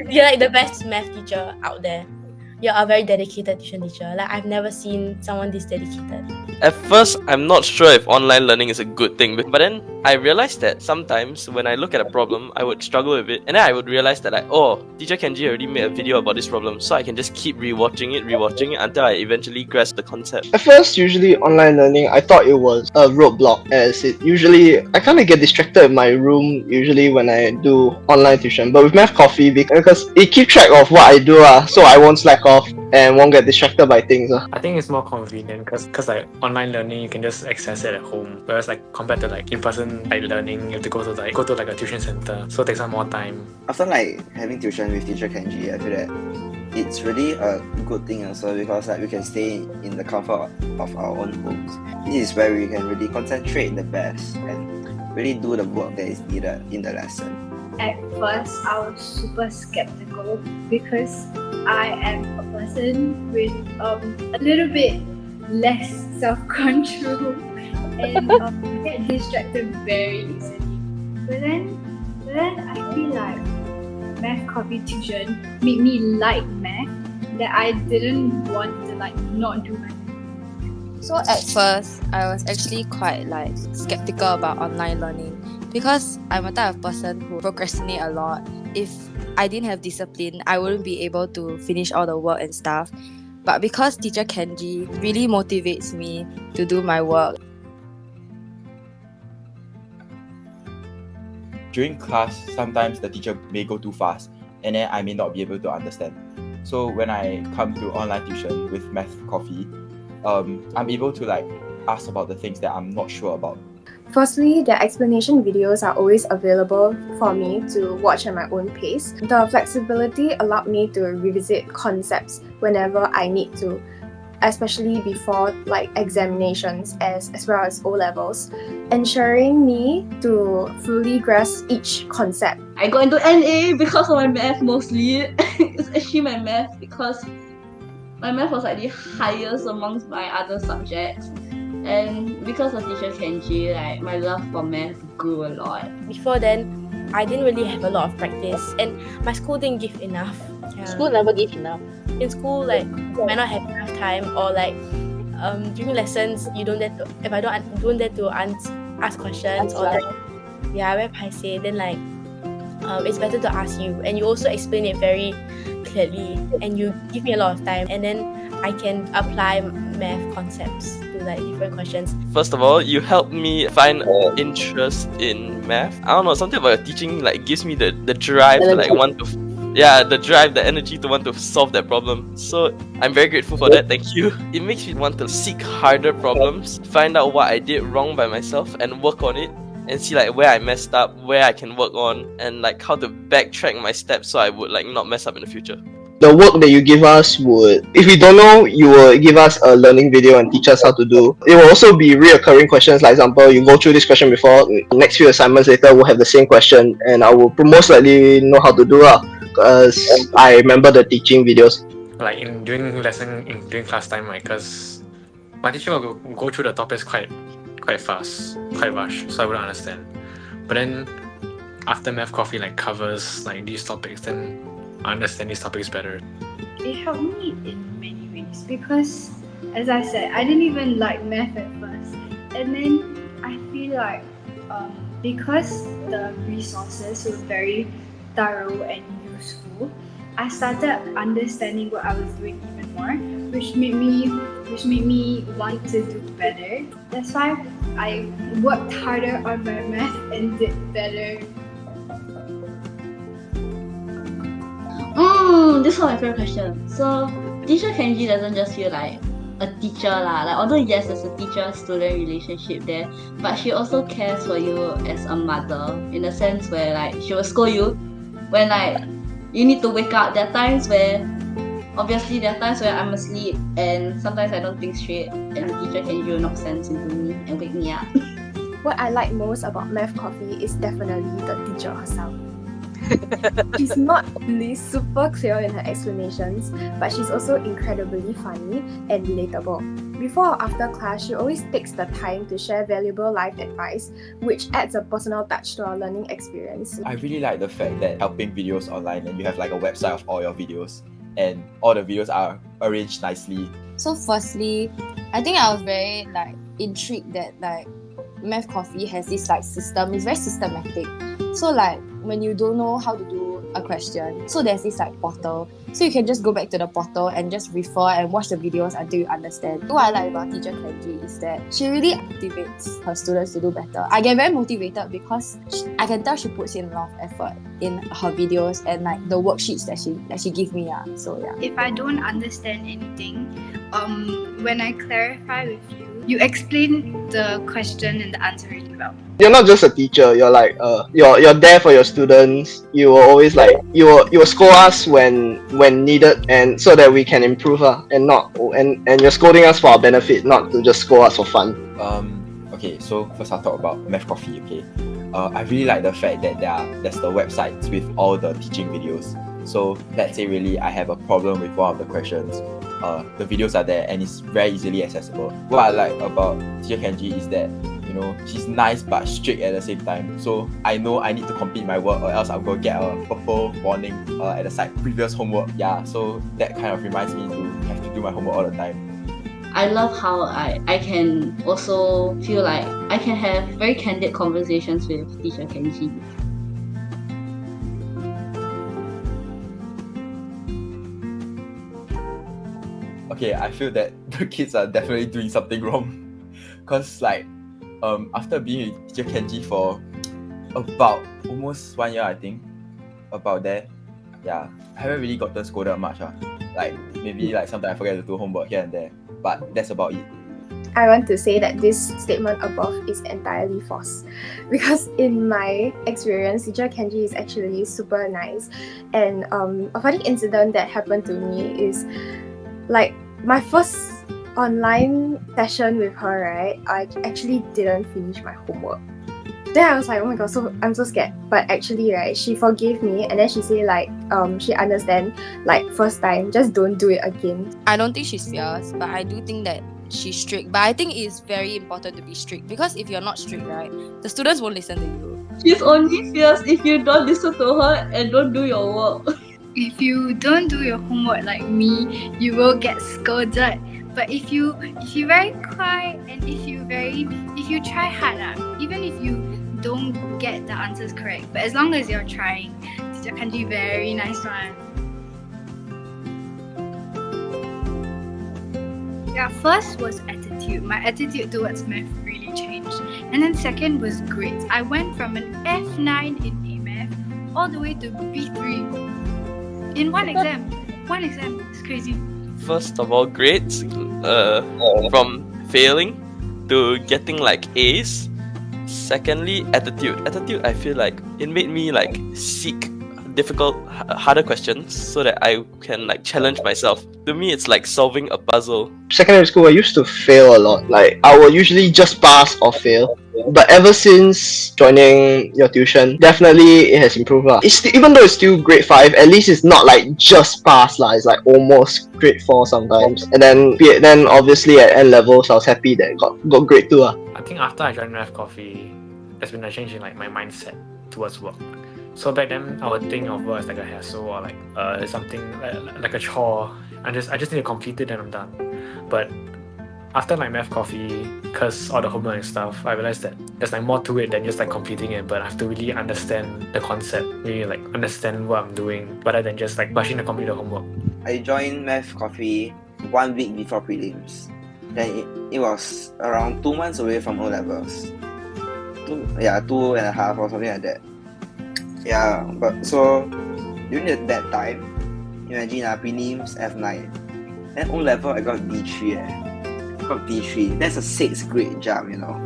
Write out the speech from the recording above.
You're like the best math teacher out there. You're a very dedicated tuition teacher. Like I've never seen someone this dedicated. At first, I'm not sure if online learning is a good thing, but then I realized that sometimes when I look at a problem, I would struggle with it, and then I would realize that Teacher Kenji already made a video about this problem, so I can just keep rewatching it until I eventually grasp the concept. At first, usually online learning, I thought it was a roadblock, as it usually I kind of get distracted in my room usually when I do online tuition. But with Math Coffee, because it keeps track of what I do, so I won't slack off and won't get distracted by things. I think it's more convenient because like online learning you can just access it at home, whereas like compared to like in-person like learning, you have to go to like a tuition center, so it takes up more time. After like having tuition with Teacher Kenji, I feel that it's really a good thing also, because like we can stay in the comfort of our own homes. This is where we can really concentrate the best and really do the work that is needed in the lesson. At first, I was super skeptical because I am a person with a little bit less self-control and get distracted very easily. But then I feel like Math Coffee tuition made me like math, that I didn't want to like not do math. So at first, I was actually quite like skeptical about online learning because I'm a type of person who procrastinate a lot. If I didn't have discipline, I wouldn't be able to finish all the work and stuff. But because Teacher Kenji really motivates me to do my work. During class, sometimes the teacher may go too fast and then I may not be able to understand. So when I come to online tuition with Math Coffee, I'm able to like ask about the things that I'm not sure about. Firstly, the explanation videos are always available for me to watch at my own pace. The flexibility allowed me to revisit concepts whenever I need to, especially before like examinations as well as O-levels, ensuring me to fully grasp each concept. I got into NA because of my math mostly. It's actually my math because my math was like the highest amongst my other subjects. And because of Teacher Kenji, like my love for math grew a lot. Before then, I didn't really have a lot of practice, and my school didn't give enough. Yeah. School never gave enough. In school, like I might not have enough time, or like during lessons, you don't dare to. If I don't dare to ask questions, or like very paiseh, then like it's better to ask you, and you also explain it very clearly, and you give me a lot of time, and then I can apply math concepts to like different questions. First of all, you helped me find an interest in math. I don't know, something about your teaching like gives me the drive to like want to the energy to want to solve that problem. So I'm very grateful for that, thank you. It makes me want to seek harder problems, find out what I did wrong by myself and work on it, and see like where I messed up, where I can work on, and like how to backtrack my steps so I would like not mess up in the future. The work that you give us would, if we don't know, you will give us a learning video and teach us how to do. It will also be reoccurring questions. Like example, you go through this question before, next few assignments later we'll have the same question, and I will most likely know how to do it because I remember the teaching videos. Like during class time, right? Because my teacher will go through the topics quite fast, quite rushed, so I wouldn't understand. But then after Math Coffee like covers like these topics, then I understand these topics better. It helped me in many ways because, as I said, I didn't even like math at first, and then I feel like because the resources were very thorough and useful, I started understanding what I was doing even more, which made me want to do better. That's why I worked harder on my math and did better. This was my favorite question. So, Teacher Kenji doesn't just feel like a teacher lah. Like although yes, there's a teacher-student relationship there, but she also cares for you as a mother in a sense where like she will scold you when like you need to wake up. There are times where I'm asleep and sometimes I don't think straight, and Teacher Kenji will knock sense into me and wake me up. What I like most about Math Coffee is definitely the teacher herself. She's not only super clear in her explanations, but she's also incredibly funny and relatable. Before or after class, she always takes the time to share valuable life advice, which adds a personal touch to our learning experience. I really like the fact that helping videos online and you have like a website of all your videos and all the videos are arranged nicely. So firstly, I think I was very like intrigued that like Math Coffee has this like system. It's very systematic. So like when you don't know how to do a question, so there's this like portal. So you can just go back to the portal and just refer and watch the videos until you understand. What I like about teacher Kenji is that she really motivates her students to do better. I get very motivated because I can tell she puts in a lot of effort in her videos and like the worksheets that she gives me. So yeah. If I don't understand anything, when I clarify with you, you explain the question and the answer really well. You're not just a teacher. You're like you're there for your students. You will always like you will scold us when needed, and so that we can improve, and you're scolding us for our benefit, not to just scold us for fun. Okay, so first I'll talk about Math Coffee. Okay, I really like the fact that there's the websites with all the teaching videos. So let's say really I have a problem with one of the questions. The videos are there and it's very easily accessible. What I like about Teacher Kenji is that, you know, she's nice but strict at the same time. So I know I need to complete my work or else I'm going to get a purple warning at the side, previous homework. Yeah, so that kind of reminds me to have to do my homework all the time. I love how I can also feel like I can have very candid conversations with Teacher Kenji. Okay, I feel that the kids are definitely doing something wrong. Cause like, after being with Teacher Kenji for about almost 1 year, I think, about that, yeah, I haven't really gotten scolded much. Like maybe like sometimes I forget to do homework here and there, but that's about it. I want to say that this statement above is entirely false, because in my experience, Teacher Kenji is actually super nice. And a funny incident that happened to me is like my first online session with her, right? I actually didn't finish my homework. Then I was like, oh my god, I'm so scared. But actually, right, she forgave me, and then she said like, she understand, like first time, just don't do it again. I don't think she's fierce, but I do think that she's strict. But I think it's very important to be strict, because if you're not strict, right, the students won't listen to you. She's only fierce if you don't listen to her and don't do your work. If you don't do your homework like me, you will get scolded. But if you very quiet and if you try hard, even if you don't get the answers correct, but as long as you're trying, Teacher Kenji very nice one. Yeah, first was attitude. My attitude towards math really changed. And then second was grades. I went from an F9 in A math all the way to B3 in one exam. It's crazy. First of all, grades, from failing to getting like A's. Secondly, attitude. Attitude, I feel like it made me like seek difficult, harder questions so that I can like challenge myself. To me, it's like solving a puzzle. Secondary school, I used to fail a lot. Like I will usually just pass or fail. But ever since joining your tuition, definitely it has improved. Even though it's still grade 5, at least it's not like just pass. It's like almost grade 4 sometimes. And then obviously at N levels, I was happy that got grade 2. I think after I joined Math Coffee, there's been a change in like my mindset towards work. So back then, I would think of work as like a hassle or like something like a chore. I just need to complete it and I'm done. But after my Math Coffee, because all the homework and stuff, I realized that there's like more to it than just like completing it, but I have to really understand the concept, really like understand what I'm doing, rather than just like rushing to complete the homework. I joined Math Coffee 1 week before prelims. Then it was around 2 months away from O-levels. 2.5 or something like that. Yeah, but so during that time, imagine prelims F9. Then O-level I got D3. Got D3. That's a 6th grade jump, you know.